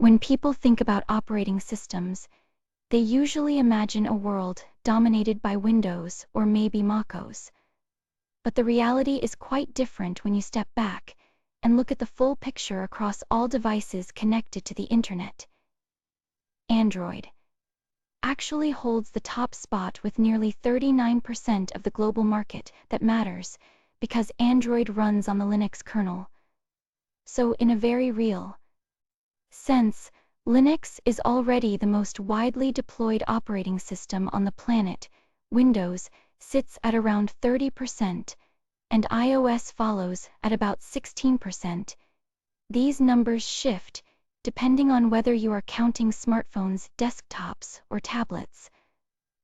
When people think about operating systems, they usually imagine a world dominated by Windows or maybe MacOS. But the reality is quite different when you step back and look at the full picture across all devices connected to the internet. Android actually holds the top spot with nearly 39% of the global market that matters, because Android runs on the Linux kernel. So in a very real sense, Linux is already the most widely deployed operating system on the planet. Windows sits at around 30%, and iOS follows at about 16%. These numbers shift depending on whether you are counting smartphones, desktops, or tablets.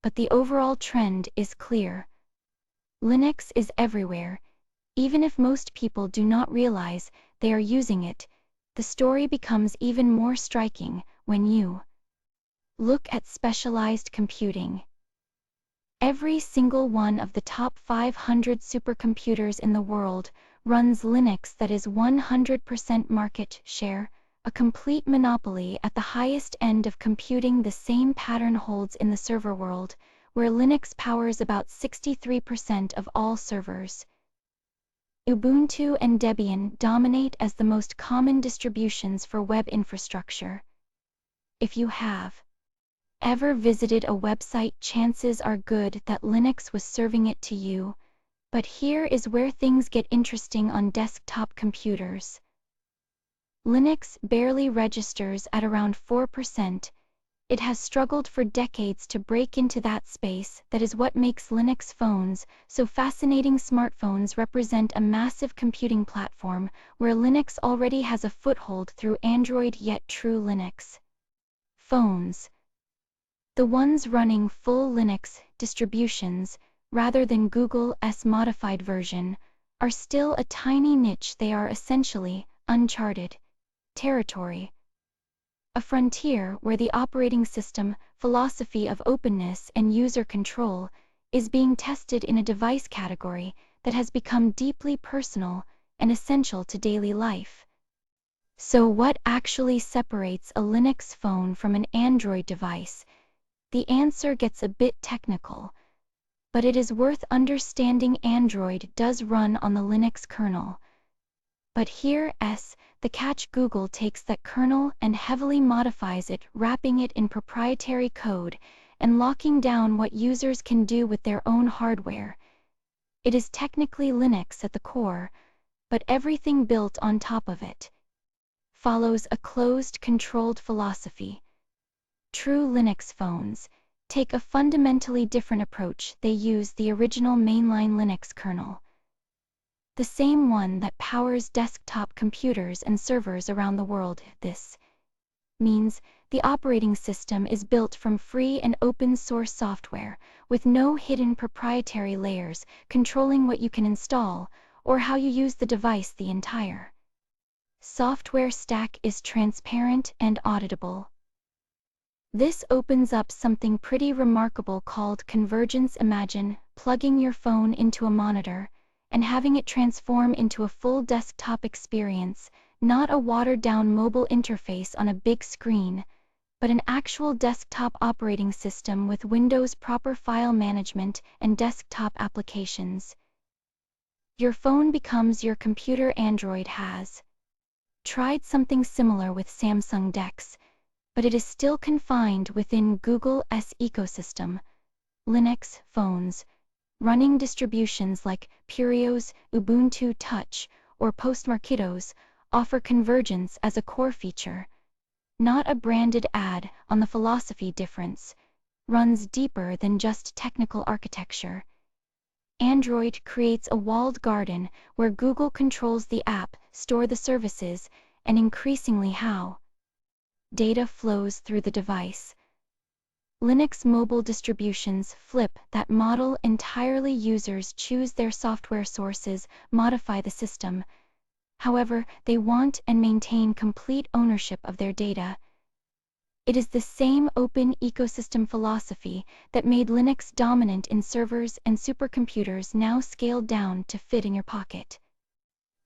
But the overall trend is clear. Linux is everywhere. Even if most people do not realize they are using it, the story becomes even more striking when you look at specialized computing. Every single one of the top 500 supercomputers in the world runs Linux. That is 100% market share, a complete monopoly at the highest end of computing. The same pattern holds in the server world, where Linux powers about 63% of all servers. Ubuntu and Debian dominate as the most common distributions for web infrastructure. If you have ever visited a website, chances are good that Linux was serving it to you. But here is where things get interesting on desktop computers. Linux barely registers at around 4%. It has struggled for decades to break into that space. That is what makes Linux phones so fascinating. Smartphones represent a massive computing platform where Linux already has a foothold through Android, yet true Linux phones, the ones running full Linux distributions rather than Google's modified version, are still a tiny niche. They are essentially uncharted territory, a frontier where the operating system philosophy of openness and user control is being tested in a device category that has become deeply personal and essential to daily life. So what actually separates a Linux phone from an Android device? The answer gets a bit technical, but it is worth understanding. Android does run on the Linux kernel. But here's the catch: Google takes that kernel and heavily modifies it, wrapping it in proprietary code and locking down what users can do with their own hardware. It is technically Linux at the core, but everything built on top of it follows a closed, controlled philosophy. True Linux phones take a fundamentally different approach. They use the original mainline Linux kernel, the same one that powers desktop computers and servers around the world. This means the operating system is built from free and open source software, with no hidden proprietary layers controlling what you can install or how you use the device. The entire software stack is transparent and auditable. This opens up something pretty remarkable called Convergence. Imagine plugging your phone into a monitor and having it transform into a full desktop experience, not a watered-down mobile interface on a big screen, but an actual desktop operating system with Windows proper file management and desktop applications. Your phone becomes your computer. Android has tried something similar with Samsung DeX, but it is still confined within Google's ecosystem. Linux phones running distributions like Pureos, Ubuntu Touch, or postmarketOS offer convergence as a core feature. Not a branded ad on the philosophy. Difference runs deeper than just technical architecture. Android creates a walled garden where Google controls the app, store the services, and increasingly how data flows through the device. Linux mobile distributions flip that model entirely. Users choose their software sources, modify the system however they want, and maintain complete ownership of their data. It is the same open ecosystem philosophy that made Linux dominant in servers and supercomputers, now scaled down to fit in your pocket.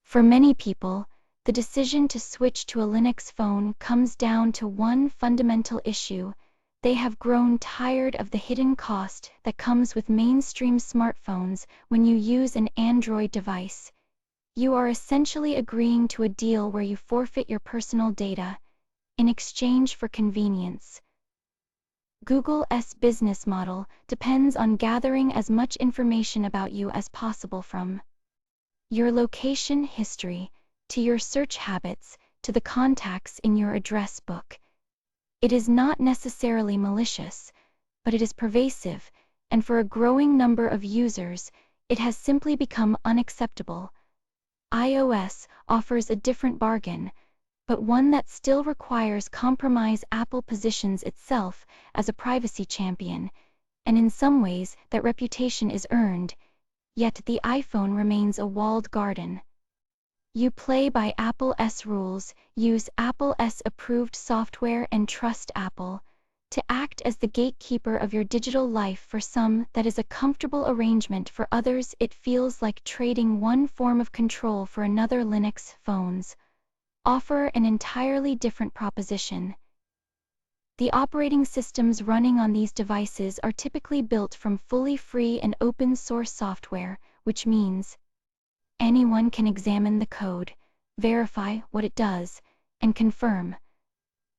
For many people, The decision to switch to a Linux phone comes down to one fundamental issue. They have grown tired of the hidden cost that comes with mainstream smartphones when you use an Android device. You are essentially agreeing to a deal where you forfeit your personal data in exchange for convenience. Google's business model depends on gathering as much information about you as possible, from your location history to your search habits to the contacts in your address book. It is not necessarily malicious, but it is pervasive, and for a growing number of users, it has simply become unacceptable. iOS offers a different bargain, but one that still requires compromise. Apple positions itself as a privacy champion, and in some ways that reputation is earned, yet the iPhone remains a walled garden. You play by Apple's rules, use Apple's approved software, and trust Apple to act as the gatekeeper of your digital life. For some, that is a comfortable arrangement. For others, it feels like trading one form of control for another. Linux phones offer an entirely different proposition. The operating systems running on these devices are typically built from fully free and open source software, which means anyone can examine the code, verify what it does, and confirm.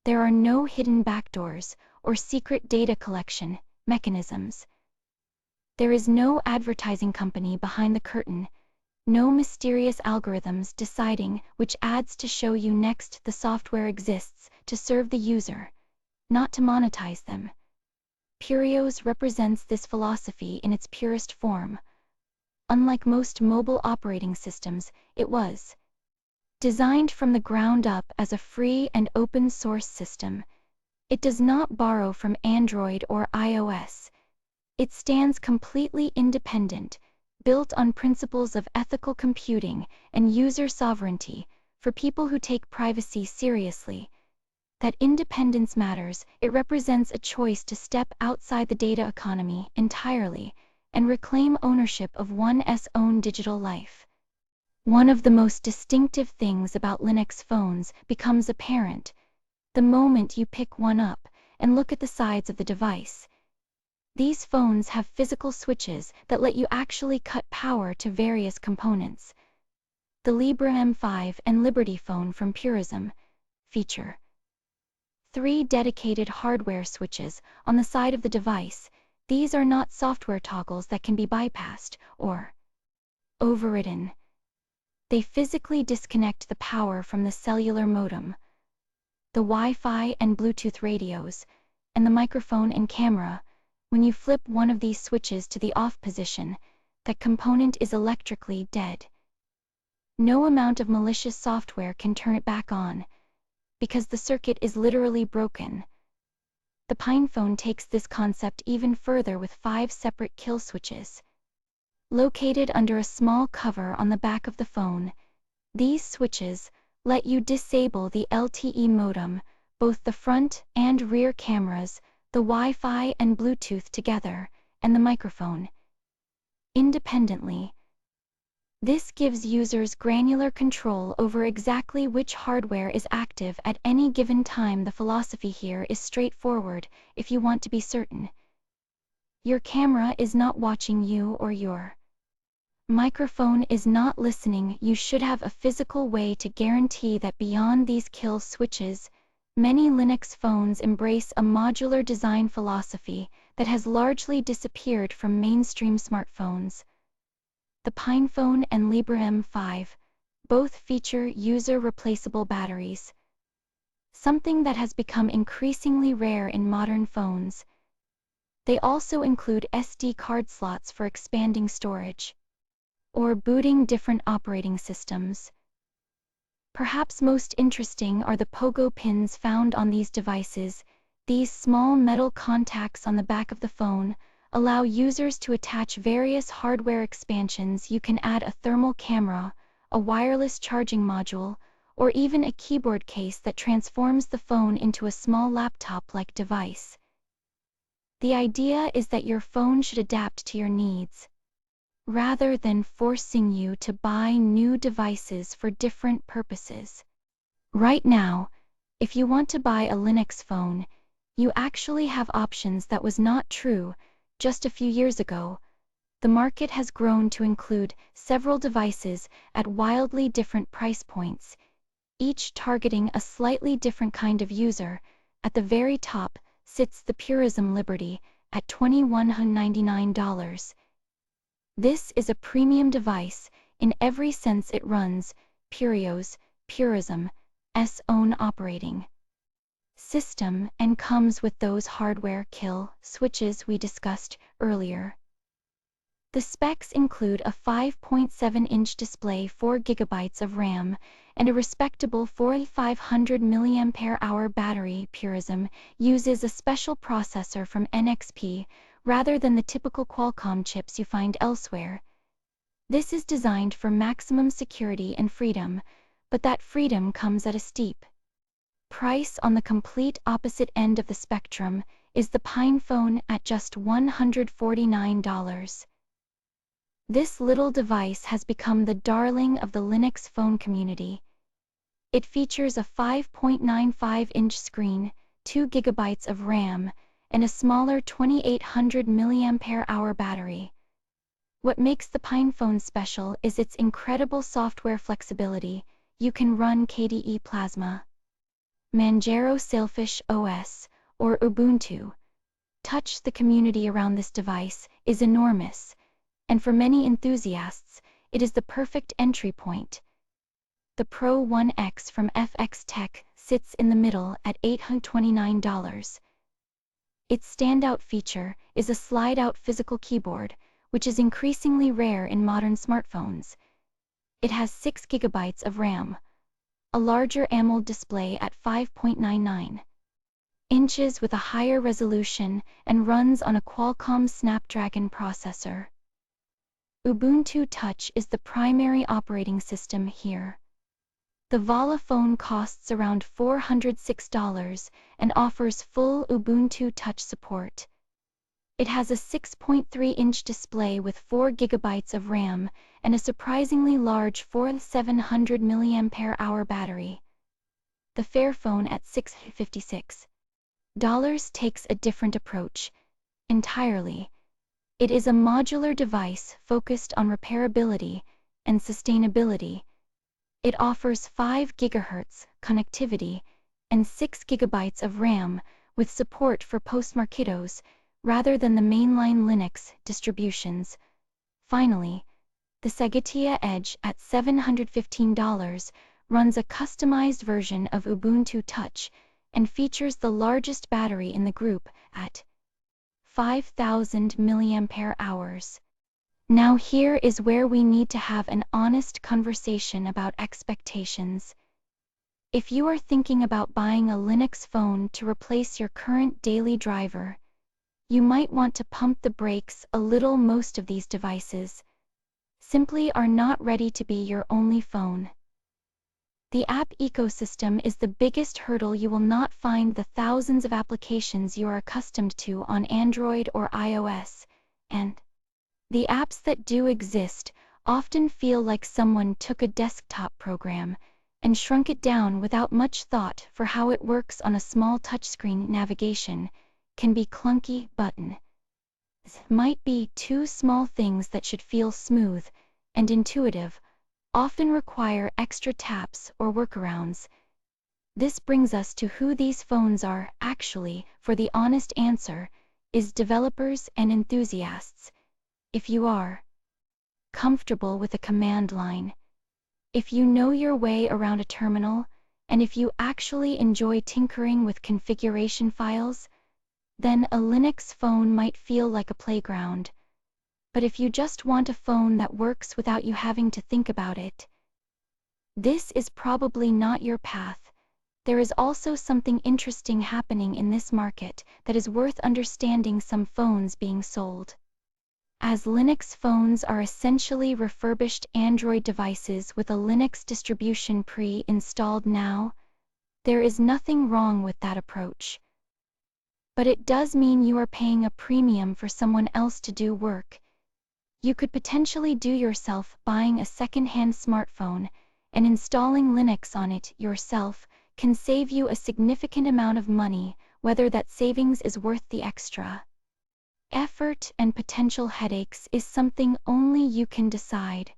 There are no hidden backdoors or secret data collection mechanisms. There is no advertising company behind the curtain, no mysterious algorithms deciding which ads to show you next. The software exists to serve the user, not to monetize them. Pureos represents this philosophy in its purest form. Unlike most mobile operating systems, it was designed from the ground up as a free and open source system. It does not borrow from Android or iOS. It stands completely independent, built on principles of ethical computing and user sovereignty. For people who take privacy seriously, that independence matters. It represents a choice to step outside the data economy entirely and reclaim ownership of one's own digital life. One of the most distinctive things about Linux phones becomes apparent the moment you pick one up and look at the sides of the device. These phones have physical switches that let you actually cut power to various components. The Libre M5 and Liberty phone from Purism feature 3 dedicated hardware switches on the side of the device. These are not software toggles that can be bypassed or overridden. They physically disconnect the power from the cellular modem, the Wi-Fi and Bluetooth radios, and the microphone and camera. When you flip one of these switches to the off position, that component is electrically dead. No amount of malicious software can turn it back on, because the circuit is literally broken. The PinePhone takes this concept even further with 5 separate kill switches. Located under a small cover on the back of the phone, these switches let you disable the LTE modem, both the front and rear cameras, the Wi-Fi and Bluetooth together, and the microphone independently. This gives users granular control over exactly which hardware is active at any given time. The philosophy here is straightforward. If you want to be certain your camera is not watching you or your microphone is not listening, you should have a physical way to guarantee that. Beyond these kill switches, many Linux phones embrace a modular design philosophy that has largely disappeared from mainstream smartphones. The PinePhone and Libre M5 both feature user-replaceable batteries, something that has become increasingly rare in modern phones. They also include SD card slots for expanding storage or booting different operating systems. Perhaps most interesting are the pogo pins found on these devices. These small metal contacts on the back of the phone allow users to attach various hardware expansions. You can add a thermal camera, a wireless charging module, or even a keyboard case that transforms the phone into a small laptop-like device. The idea is that your phone should adapt to your needs. rather than forcing you to buy new devices for different purposes. Right now, if you want to buy a Linux phone, you actually have options that was not true just a few years ago. The market has grown to include several devices at wildly different price points, each targeting a slightly different kind of user. At the very top sits the Purism Liberty at $2,199. This is a premium device in every sense. It runs Purism's own operating system and comes with those hardware kill switches we discussed earlier. The specs include a 5.7-inch display, 4 GB of RAM, and a respectable 4,500 mAh battery. Purism uses a special processor from NXP rather than the typical Qualcomm chips you find elsewhere. This is designed for maximum security and freedom, but that freedom comes at a steep price. On the complete opposite end of the spectrum is the PinePhone at just $149. This little device has become the darling of the Linux phone community. It features a 5.95-inch screen, 2 GB of RAM, and a smaller 2,800 mAh battery. What makes the PinePhone special is its incredible software flexibility. You can run KDE Plasma, Manjaro Sailfish OS, or Ubuntu Touch. The community around this device is enormous, and for many enthusiasts, it is the perfect entry point. The Pro 1X from FX Tech sits in the middle at $829. Its standout feature is a slide-out physical keyboard, which is increasingly rare in modern smartphones. It has 6 GB of RAM, a larger AMOLED display at 5.99 inches with a higher resolution, and runs on a Qualcomm Snapdragon processor. Ubuntu Touch is the primary operating system here. The Vala phone costs around $406 and offers full Ubuntu Touch support. It has a 6.3-inch display with 4 GB of RAM and a surprisingly large 4,700 mAh battery. The Fairphone at $656 takes a different approach entirely. It is a modular device focused on repairability and sustainability. It offers 5 GHz connectivity and 6 GB of RAM with support for postmarketOS rather than the mainline Linux distributions. Finally, the Sagittria Edge at $715 runs a customized version of Ubuntu Touch and features the largest battery in the group at 5,000 mAh. Now here is where we need to have an honest conversation about expectations. If you are thinking about buying a Linux phone to replace your current daily driver, you might want to pump the brakes a little. Most of these devices simply are not ready to be your only phone. The app ecosystem is the biggest hurdle. You will not find the thousands of applications you are accustomed to on Android or iOS, and the apps that do exist often feel like someone took a desktop program and shrunk it down without much thought for how it works on a small touchscreen. Navigation can be clunky. Buttons might be two small things that should feel smooth and intuitive, often require extra taps or workarounds. This brings us to who these phones are actually. For the honest answer is developers and enthusiasts. If you are comfortable with a command line, if you know your way around a terminal, and if you actually enjoy tinkering with configuration files, then a Linux phone might feel like a playground. But if you just want a phone that works without you having to think about it, this is probably not your path. There is also something interesting happening in this market that is worth understanding. Some phones being sold as Linux phones are essentially refurbished Android devices with a Linux distribution pre-installed. Now, there is nothing wrong with that approach, but it does mean you are paying a premium for someone else to do work you could potentially do yourself buying a second-hand smartphone, and installing Linux on it yourself can save you a significant amount of money, whether that savings is worth the extra effort and potential headaches is something only you can decide.